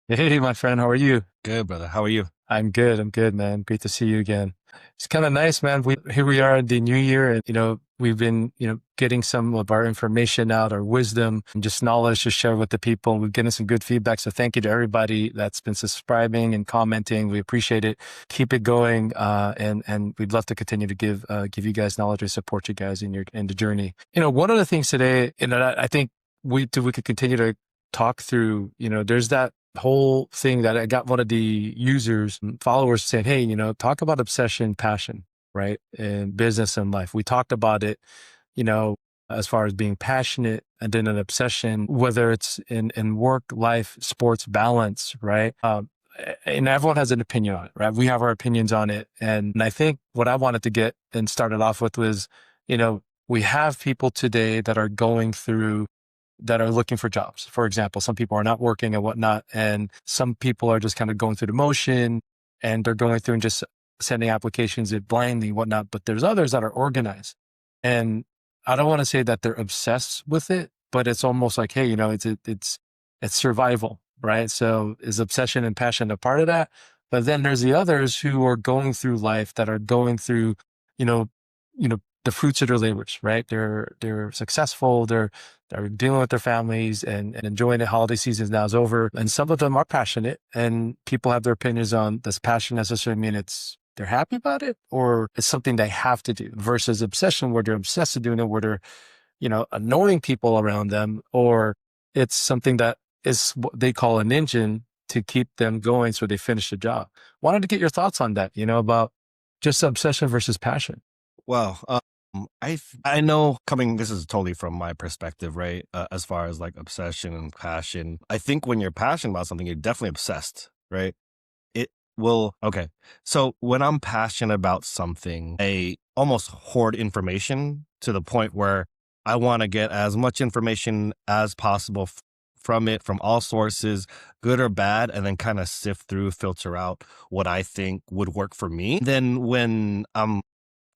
Hey, my friend, how are you? Good, brother. How are you? I'm good. I'm good, man. Great to see you again. It's kind of nice, man. Here we are in the new year, and we've been getting some of our information out, our wisdom, and just knowledge to share with the people. We've getting some good feedback, so thank you to everybody that's been subscribing and commenting. We appreciate it. Keep it going, and we'd love to continue to give you guys knowledge and support you guys in the journey. One of the things today, I think we could continue to talk through. There's that whole thing that I got one of the users and followers saying, hey, talk about obsession, passion, right? In business and life. We talked about it, you know, as far as being passionate and then an obsession, whether it's in work, life, sports, balance, right? And everyone has an opinion on it, right? We have our opinions on it. And I think what I wanted to get and started off with was, we have people today that are looking for jobs. For example, some people are not working and whatnot, and some people are just kind of going through the motion and they're going through and just sending applications it blindly and whatnot. But there's others that are organized. And I don't want to say that they're obsessed with it, but it's almost like, hey, it's survival, right? So is obsession and passion a part of that? But then there's the others who are going through life that are going through, you know, the fruits of their labors, right? They're successful, they're dealing with their families and enjoying the holiday season now is over. And some of them are passionate and people have their opinions on does passion necessarily mean they're happy about it or it's something they have to do versus obsession where they're obsessed with doing it, where they're, annoying people around them, or it's something that is what they call an engine to keep them going so they finish the job. Wanted to get your thoughts on that, about just obsession versus passion. Well, I know coming. This is totally from my perspective, right? As far as like obsession and passion, I think when you're passionate about something, you're definitely obsessed, right? It will. Okay, so when I'm passionate about something, I almost hoard information to the point where I want to get as much information as possible from it, from all sources, good or bad, and then kind of sift through, filter out what I think would work for me. Then when I'm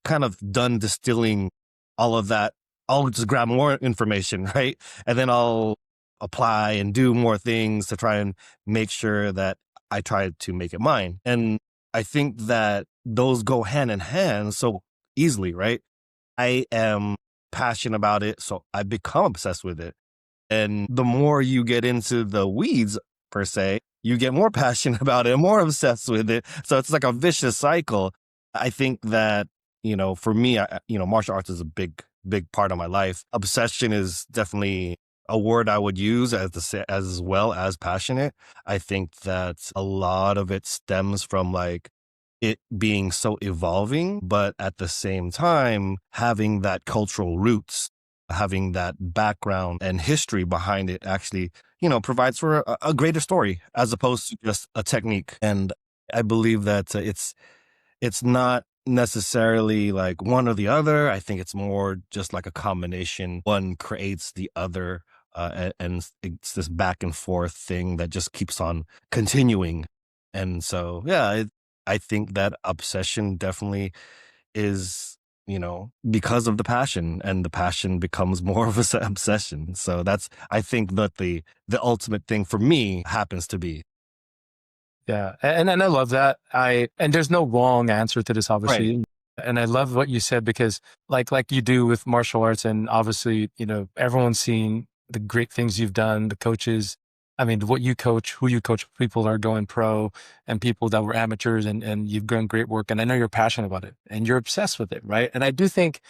kind of done distilling all of that, I'll just grab more information, right? And then I'll apply and do more things to try and make sure that I try to make it mine. And I think that those go hand in hand so easily, right? I am passionate about it, so I become obsessed with it. And the more you get into the weeds, per se, you get more passionate about it, more obsessed with it. So it's like a vicious cycle. I think that, for me, martial arts is a big part of my life. Obsession is definitely a word I would use as well as passionate. I think that a lot of it stems from like it being so evolving, but at the same time, having that cultural roots, having that background and history behind it actually, provides for a greater story as opposed to just a technique. And I believe that it's not necessarily like one or the other. I think it's more just like a combination. One creates the other, and it's this back and forth thing that just keeps on continuing. And so, yeah, I think that obsession definitely is, because of the passion, and the passion becomes more of a obsession. So I think that the ultimate thing for me happens to be. Yeah. And I love that. And there's no wrong answer to this, Right. obviously. And I love what you said because like you do with martial arts and obviously, everyone's seen the great things you've done, the coaches. I mean, what you coach, who you coach, people are going pro and people that were amateurs and you've done great work. And I know you're passionate about it and you're obsessed with it. Right. And I do think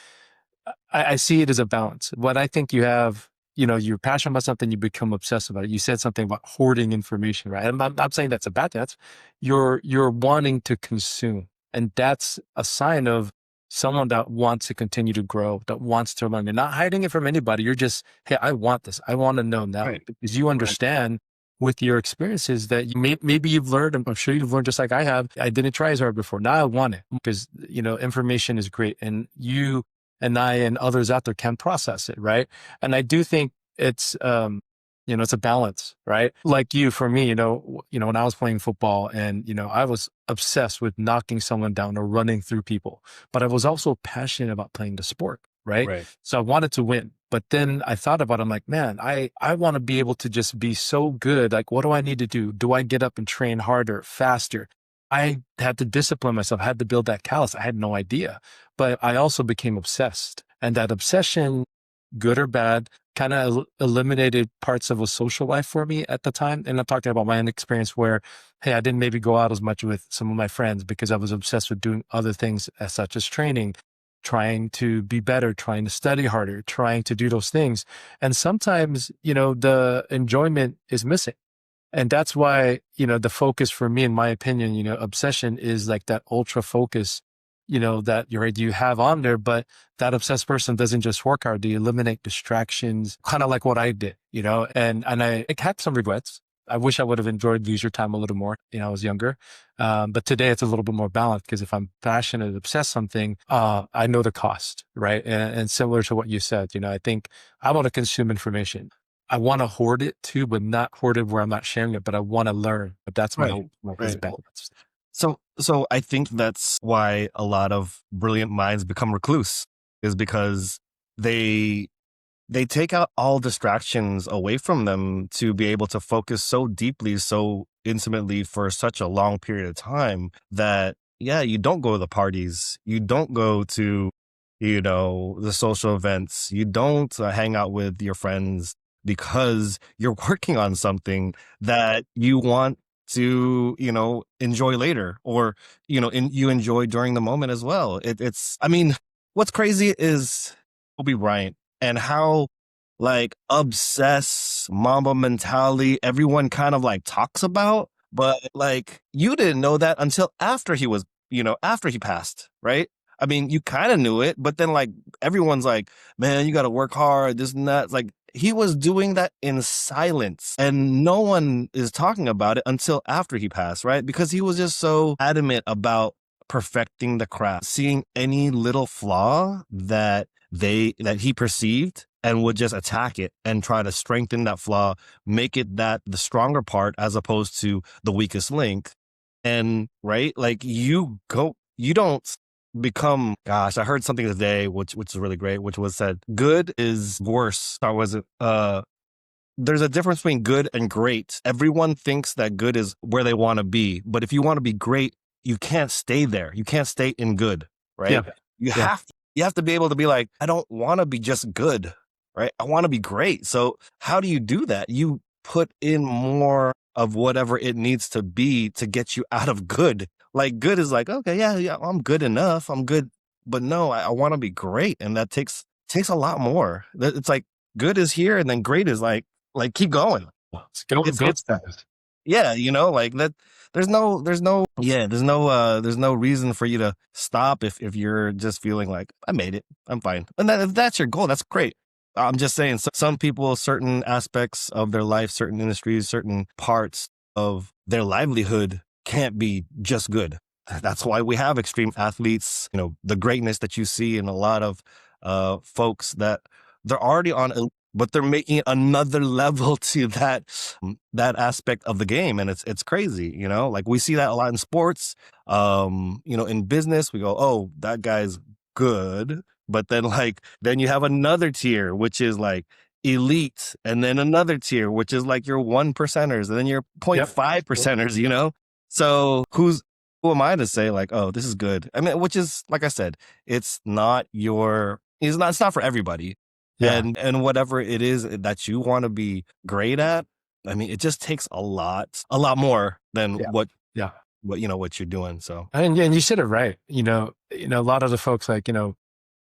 I see it as a balance. What I think you have, you're passionate about something, you become obsessed about it. You said something about hoarding information, right? I'm not saying that's a bad thing. That's you're wanting to consume, and that's a sign of someone that wants to continue to grow, that wants to learn. You're not hiding it from anybody. You're just, hey, I want this. I want to know now Right. because you Right. understand with your experiences that maybe you've learned. I'm sure you've learned just like I have. I didn't try as hard before. Now I want it because information is great, and you and I and others out there can process it, right? And I do think it's it's a balance, right? Like you, for me, when I was playing football and I was obsessed with knocking someone down or running through people, but I was also passionate about playing the sport, right? Right. So I wanted to win. But then I thought about it, I'm like, man, I want to be able to just be so good. Like, what do I need to do? Do I get up and train harder, faster? I had to discipline myself. I had to build that callus. I had no idea. But I also became obsessed. And that obsession, good or bad, kind of eliminated parts of a social life for me at the time. And I'm talking about my own experience where, hey, I didn't maybe go out as much with some of my friends because I was obsessed with doing other things as such as training, trying to be better, trying to study harder, trying to do those things. And sometimes, the enjoyment is missing. And that's why, the focus for me, in my opinion, obsession is like that ultra focus, that you have on there, but that obsessed person doesn't just work hard. They eliminate distractions, kind of like what I did, and I had some regrets. I wish I would have enjoyed leisure time a little more, I was younger. But today it's a little bit more balanced because if I'm passionate, obsessed something, I know the cost, right? And similar to what you said, I think I want to consume information. I want to hoard it too, but not hoard it where I'm not sharing it, but I want to learn. But that's my hope. Is balance. So I think that's why a lot of brilliant minds become recluse, is because they take out all distractions away from them to be able to focus so deeply, so intimately for such a long period of time that, yeah, you don't go to the parties, you don't go to, the social events, you don't hang out with your friends because you're working on something that you want to, enjoy later, or, you enjoy during the moment as well. I mean, what's crazy is Kobe Bryant and how like obsessed Mamba mentality everyone kind of like talks about, but like you didn't know that until after he was, after he passed, right? I mean, you kind of knew it, but then like everyone's like, man, you got to work hard, this and that. It's like he was doing that in silence and no one is talking about it until after he passed, right? Because he was just so adamant about perfecting the craft, seeing any little flaw that he perceived and would just attack it and try to strengthen that flaw, make it that the stronger part as opposed to the weakest link. And right, like you don't become, gosh, I heard something today which is really great, which was said good is worse. Or was it there's a difference between good and great. Everyone thinks that good is where they want to be, but if you want to be great, you can't stay there. You can't stay in good, right? Yeah. You have to be able to be like, I don't want to be just good, right? I want to be great. So how do you do that? You put in more of whatever it needs to be to get you out of good. Like good is like, okay, yeah, I'm good enough. I'm good. But no, I want to be great. And that takes a lot more. It's like good is here and then great is like keep going. It's Yeah, like that. There's no reason for you to stop if you're just feeling like I made it, I'm fine. And if that's your goal, that's great. I'm just saying, some people, certain aspects of their life, certain industries, certain parts of their livelihood can't be just good. That's why we have extreme athletes. The greatness that you see in a lot of folks that they're already on, but they're making it another level to that aspect of the game. And it's crazy, like we see that a lot in sports, in business, we go, oh, that guy's good. But then you have another tier, which is like elite. And then another tier, which is like your 1%ers and then your 0.5 percenters, So who am I to say like, oh, this is good? I mean, which is, like I said, it's not for everybody. Yeah. And whatever it is that you want to be great at, I mean, it just takes a lot more than what you're doing. So, and you said it right. A lot of the folks like,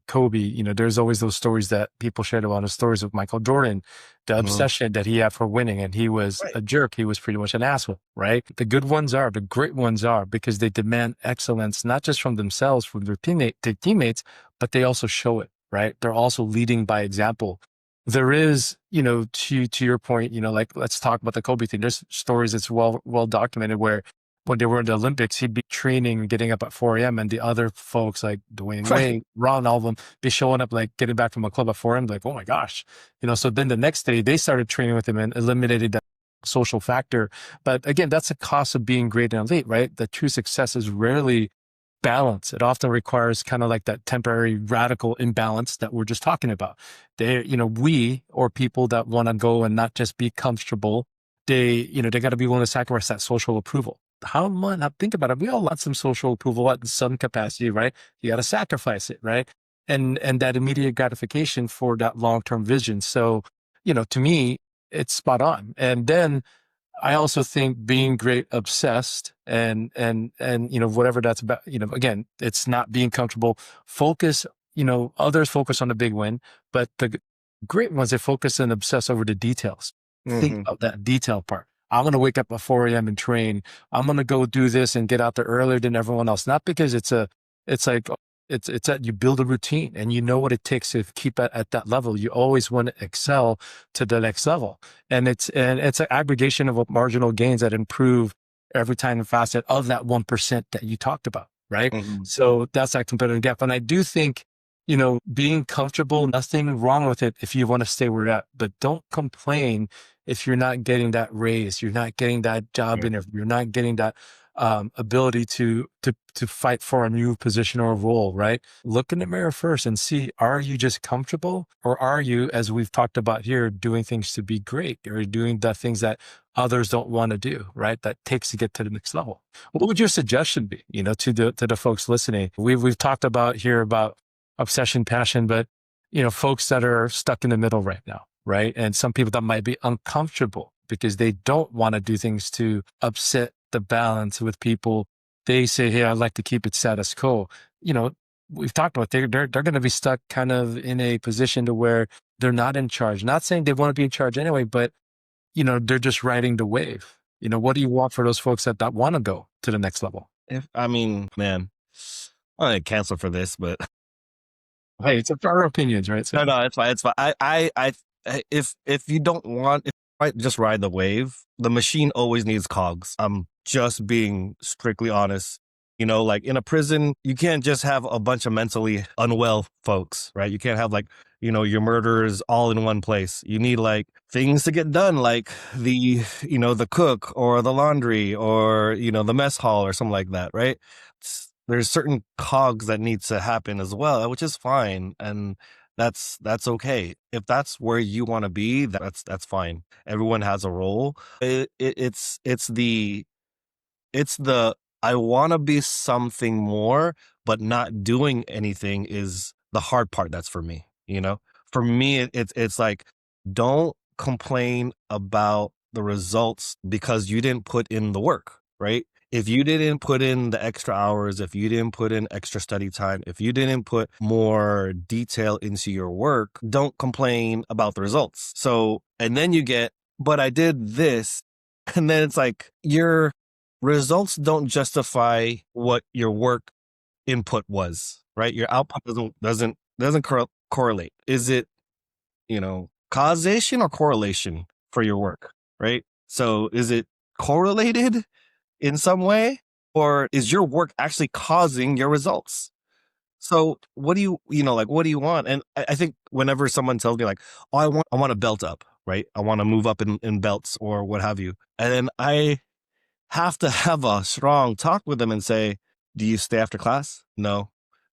Kobe, there's always those stories that people shared about the stories of Michael Jordan, the obsession that he had for winning, and he was a jerk. He was pretty much an asshole, right? The good ones are, the great ones are, because they demand excellence, not just from themselves, from their teammates, but they also show it, right? They're also leading by example. There is, to your point, like let's talk about the Kobe thing. There's stories that's well documented where when they were in the Olympics, he'd be training, getting up at 4 a.m. and the other folks like Erwin and Ray, Ron, all of them, be showing up, like getting back from a club at 4 a.m. Like, oh my gosh, so then the next day they started training with him and eliminated that social factor. But again, that's the cost of being great and elite, right? The true success is rarely balance. It often requires kind of like that temporary radical imbalance that we're just talking about. We or people that want to go and not just be comfortable, they got to be willing to sacrifice that social approval. How much? Now think about it. We all want some social approval in some capacity, right? You got to sacrifice it, right? And that immediate gratification for that long-term vision. So, to me, it's spot on. And then I also think being great obsessed and whatever that's about, again, it's not being comfortable. Focus, others focus on the big win, but the great ones, they focus and obsess over the details. Think Mm-hmm. of that detail part. I'm going to wake up at 4 a.m. and train. I'm going to go do this and get out there earlier than everyone else. Not because it's like, it's that you build a routine and you know what it takes to keep at that level. You always want to excel to the next level. And it's an aggregation of marginal gains that improve every time and facet of that 1% that you talked about, right? Mm-hmm. So that's that competitive gap. And I do think, being comfortable, nothing wrong with it if you want to stay where you're at, but don't complain if you're not getting that raise, you're not getting that job Right. interview, you're not getting that ability to fight for a new position or role, right? Look in the mirror first and see, are you just comfortable, or are you, as we've talked about here, doing things to be great, or doing the things that others don't want to do, right? That takes to get to the next level. What would your suggestion be, to the folks listening? We've talked about here about obsession, passion, but folks that are stuck in the middle right now, right? And some people that might be uncomfortable because they don't want to do things to upset the balance with people. They say, hey, I'd like to keep it status quo. We've talked about they're going to be stuck kind of in a position to where they're not in charge. Not saying they want to be in charge anyway, but they're just riding the wave. What do you want for those folks that want to go to the next level? Man, I'm gonna cancel for this, but Hey, it's our opinions, right? So, no, it's fine. It's fine. If you don't want, if just ride the wave. The machine always needs cogs. I'm just being strictly honest. Like in a prison, you can't just have a bunch of mentally unwell folks, right? You can't have like, your murderers all in one place. You need like things to get done, like the cook or the laundry or, the mess hall or something like that, right? There's certain cogs that needs to happen as well, which is fine. And that's okay. If that's where you want to be, that's fine. Everyone has a role. It's the I want to be something more, but not doing anything is the hard part. That's for me. For me, it's like, don't complain about the results because you didn't put in the work, right? If you didn't put in the extra hours, if you didn't put in extra study time, if you didn't put more detail into your work, don't complain about the results. So, and then you get, but I did this. And then it's like, your results don't justify what your work input was, right? Your output doesn't correlate. Is it, causation or correlation for your work, right? So is it correlated in some way, or is your work actually causing your results? So what do what do you want? And I think whenever someone tells me like, oh, I want to belt up, right? I want to move up in belts or what have you. And then I have to have a strong talk with them and say, do you stay after class? No.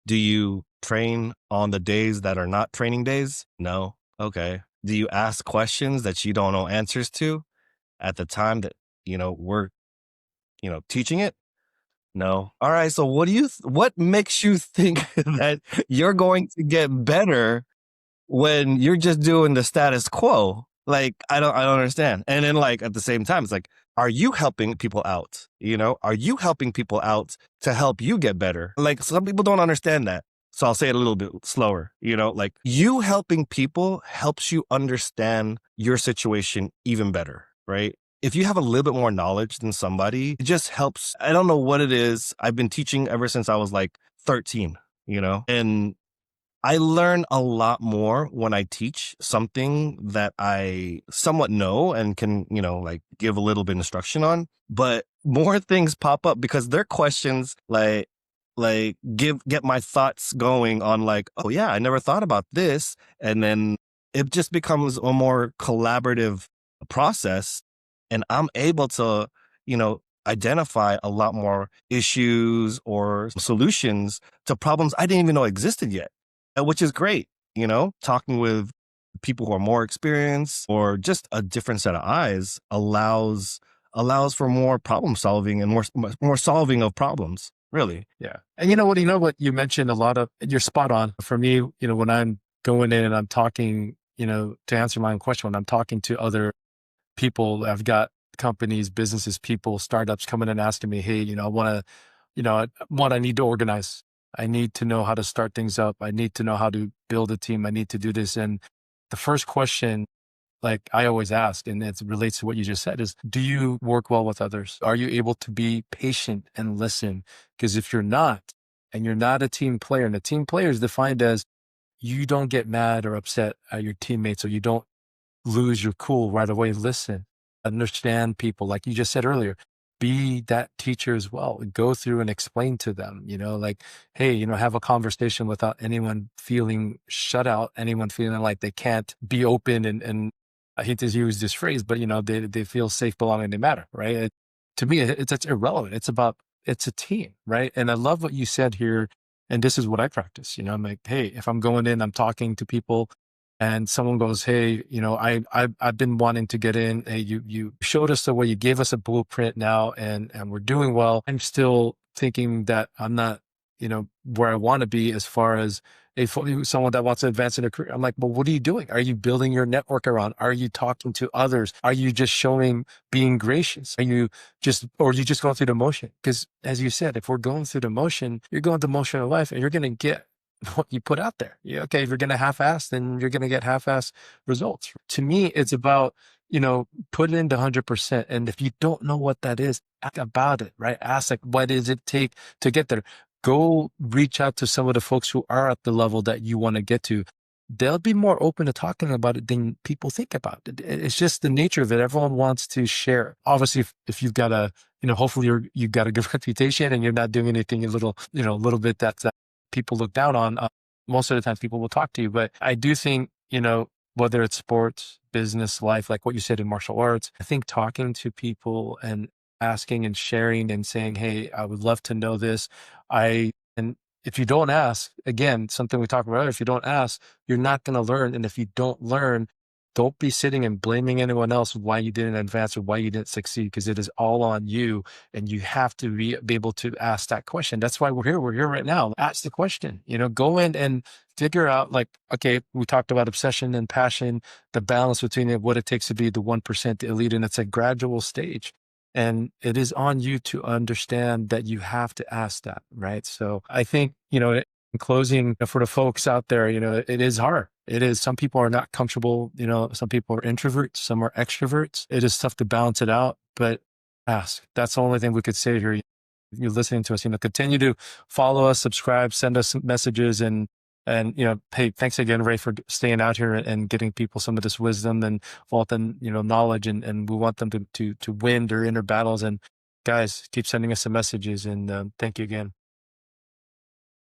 Do you train on the days that are not training days? No. Okay. Do you ask questions that you don't know answers to at the time that, we're, teaching it? No. All right. So what makes you think that you're going to get better when you're just doing the status quo? Like, I don't understand. And then like at the same time, it's like, are you helping people out? Are you helping people out to help you get better? Like some people don't understand that. So I'll say it a little bit slower, like you helping people helps you understand your situation even better, right? If you have a little bit more knowledge than somebody, it just helps. I don't know what it is. I've been teaching ever since I was like 13, and I learn a lot more when I teach something that I somewhat know and can, like give a little bit of instruction on. But more things pop up because they're questions like get my thoughts going on like, oh yeah, I never thought about this. And then it just becomes a more collaborative process. And I'm able to, identify a lot more issues or solutions to problems I didn't even know existed yet, which is great. Talking with people who are more experienced or just a different set of eyes allows for more problem solving and more solving of problems. Really. Yeah. And you know what you mentioned a lot of, you're spot on. For me, when I'm going in and I'm talking, to answer my own question, when I'm talking to other people, I've got companies, businesses, people, startups coming and asking me, hey, I want to, I need to organize. I need to know how to start things up. I need to know how to build a team. I need to do this. And the first question, like I always ask, and it relates to what you just said, is do you work well with others? Are you able to be patient and listen? Because if you're not, and you're not a team player, and a team player is defined as you don't get mad or upset at your teammates, or you don't lose your cool right away. Listen, understand people, like you just said earlier. Be that teacher as well. Go through and explain to them, like, hey, have a conversation without anyone feeling shut out, anyone feeling like they can't be open and I hate to use this phrase, but they feel safe, belonging, they matter, right? To me, it's irrelevant. It's a team, right? And I love what you said here. And this is what I practice. I'm like, hey, if I'm going in, I'm talking to people and someone goes, hey, I've been wanting to get in. Hey, you showed us the way, you gave us a blueprint now, and we're doing well. I'm still thinking that I'm not, where I want to be as far as someone that wants to advance in a career. I'm like, well, what are you doing? Are you building your network around? Are you talking to others? Are you just showing being gracious? Or are you just going through the motion? Because as you said, if we're going through the motion, you're going through the motion of life, and you're going to get what you put out there. Yeah, okay, if you're going to half-ass, then you're going to get half-ass results. To me, it's about, put it into 100%. And if you don't know what that is, ask about it, right? Ask, like, what does it take to get there? Go reach out to some of the folks who are at the level that you want to get to. They'll be more open to talking about it than people think about it. It's just the nature of it. Everyone wants to share. Obviously, if you've got hopefully you've got a good reputation and you're not doing anything a little bit that's people look down on, most of the time people will talk to you. But I do think, whether it's sports, business, life, like what you said in martial arts, I think talking to people and asking and sharing and saying, hey, I would love to know this. And if you don't ask, again, something we talked about earlier, if you don't ask, you're not going to learn. And if you don't learn, don't be sitting and blaming anyone else why you didn't advance or why you didn't succeed, because it is all on you. And you have to be able to ask that question. That's why we're here. We're here right now. Ask the question, go in and figure out, like, okay, we talked about obsession and passion, the balance between it, what it takes to be the 1%, the elite. And it's a gradual stage. And it is on you to understand that you have to ask that, right? So I think, in closing, for the folks out there, it is hard. It is. Some people are not comfortable. Some people are introverts, some are extroverts. It is tough to balance it out, but ask. That's the only thing we could say here. If you're listening to us, continue to follow us, subscribe, send us messages, and hey, thanks again, Ray, for staying out here and getting people some of this wisdom and wealth and knowledge, and we want them to win their inner battles. And guys, keep sending us some messages, and thank you again.